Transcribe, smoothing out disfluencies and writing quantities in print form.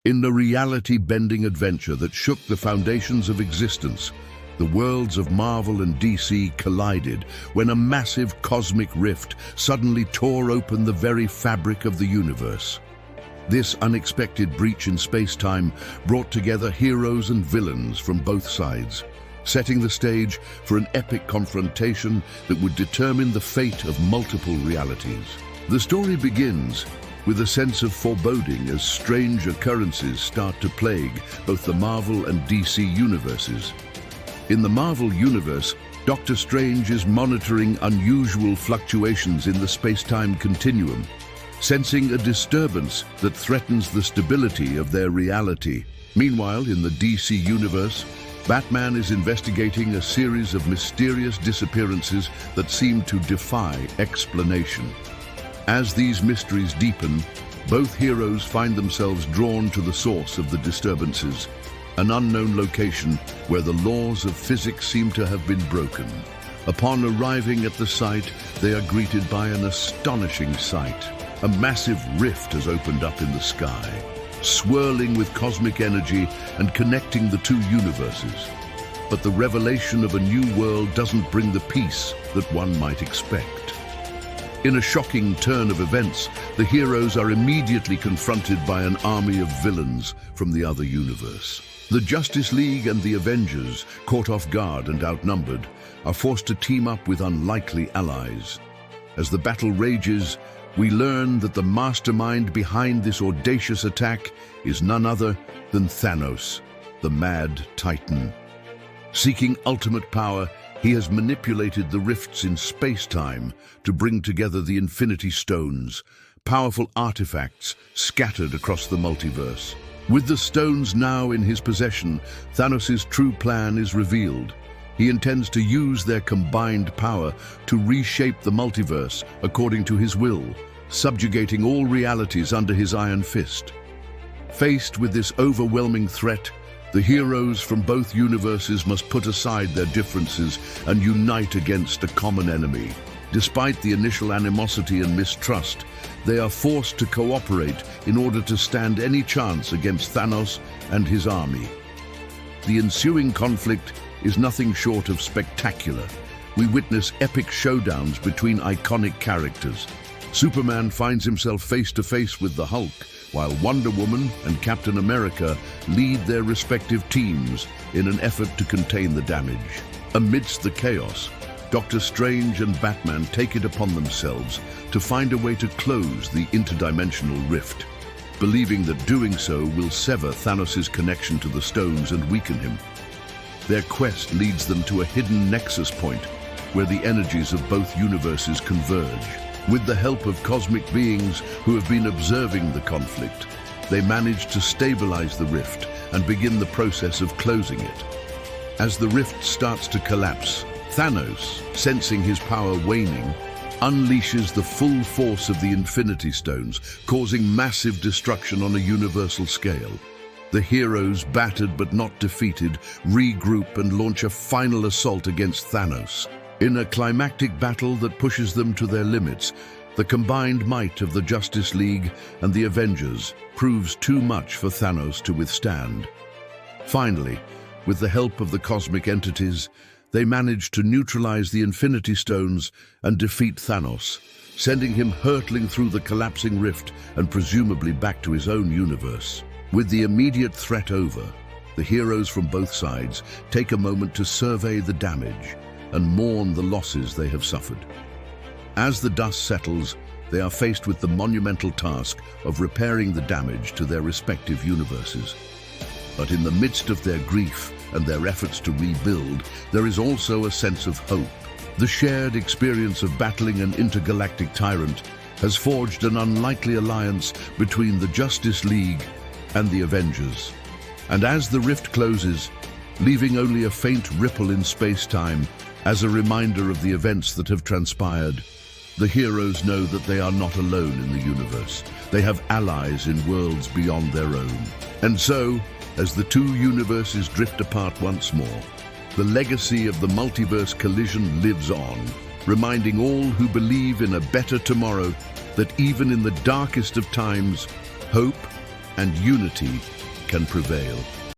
In the reality-bending adventure that shook the foundations of existence, the worlds of Marvel and DC collided when a massive cosmic rift suddenly tore open the very fabric of the universe. This unexpected breach in space-time brought together heroes and villains from both sides, setting the stage for an epic confrontation that would determine the fate of multiple realities. The story begins with a sense of foreboding as strange occurrences start to plague both the Marvel and DC universes. In the Marvel universe, Doctor Strange is monitoring unusual fluctuations in the space-time continuum, sensing a disturbance that threatens the stability of their reality. Meanwhile, in the DC universe, Batman is investigating a series of mysterious disappearances that seem to defy explanation. As these mysteries deepen, both heroes find themselves drawn to the source of the disturbances, an unknown location where the laws of physics seem to have been broken. Upon arriving at the site, they are greeted by an astonishing sight. A massive rift has opened up in the sky, swirling with cosmic energy and connecting the two universes. But the revelation of a new world doesn't bring the peace that one might expect. In a shocking turn of events, the heroes are immediately confronted by an army of villains from the other universe. The Justice League and the Avengers, caught off guard and outnumbered, are forced to team up with unlikely allies. As the battle rages, we learn that the mastermind behind this audacious attack is none other than Thanos, the Mad Titan. Seeking ultimate power, he has manipulated the rifts in space-time to bring together the Infinity Stones, powerful artifacts scattered across the multiverse. With the stones now in his possession, Thanos' true plan is revealed. He intends to use their combined power to reshape the multiverse according to his will, subjugating all realities under his iron fist. Faced with this overwhelming threat, the heroes from both universes must put aside their differences and unite against a common enemy. Despite the initial animosity and mistrust, they are forced to cooperate in order to stand any chance against Thanos and his army. The ensuing conflict is nothing short of spectacular. We witness epic showdowns between iconic characters. Superman finds himself face to face with the Hulk, while Wonder Woman and Captain America lead their respective teams in an effort to contain the damage. Amidst the chaos, Doctor Strange and Batman take it upon themselves to find a way to close the interdimensional rift, believing that doing so will sever Thanos' connection to the stones and weaken him. Their quest leads them to a hidden nexus point where the energies of both universes converge. With the help of cosmic beings who have been observing the conflict, they manage to stabilize the rift and begin the process of closing it. As the rift starts to collapse, Thanos, sensing his power waning, unleashes the full force of the Infinity Stones, causing massive destruction on a universal scale. The heroes, battered but not defeated, regroup and launch a final assault against Thanos. In a climactic battle that pushes them to their limits, the combined might of the Justice League and the Avengers proves too much for Thanos to withstand. Finally, with the help of the cosmic entities, they manage to neutralize the Infinity Stones and defeat Thanos, sending him hurtling through the collapsing rift and presumably back to his own universe. With the immediate threat over, the heroes from both sides take a moment to survey the damage and mourn the losses they have suffered. As the dust settles, they are faced with the monumental task of repairing the damage to their respective universes. But in the midst of their grief and their efforts to rebuild, there is also a sense of hope. The shared experience of battling an intergalactic tyrant has forged an unlikely alliance between the Justice League and the Avengers. And as the rift closes, leaving only a faint ripple in space-time as a reminder of the events that have transpired, the heroes know that they are not alone in the universe. They have allies in worlds beyond their own. And so, as the two universes drift apart once more, the legacy of the multiverse collision lives on, reminding all who believe in a better tomorrow that even in the darkest of times, hope and unity can prevail.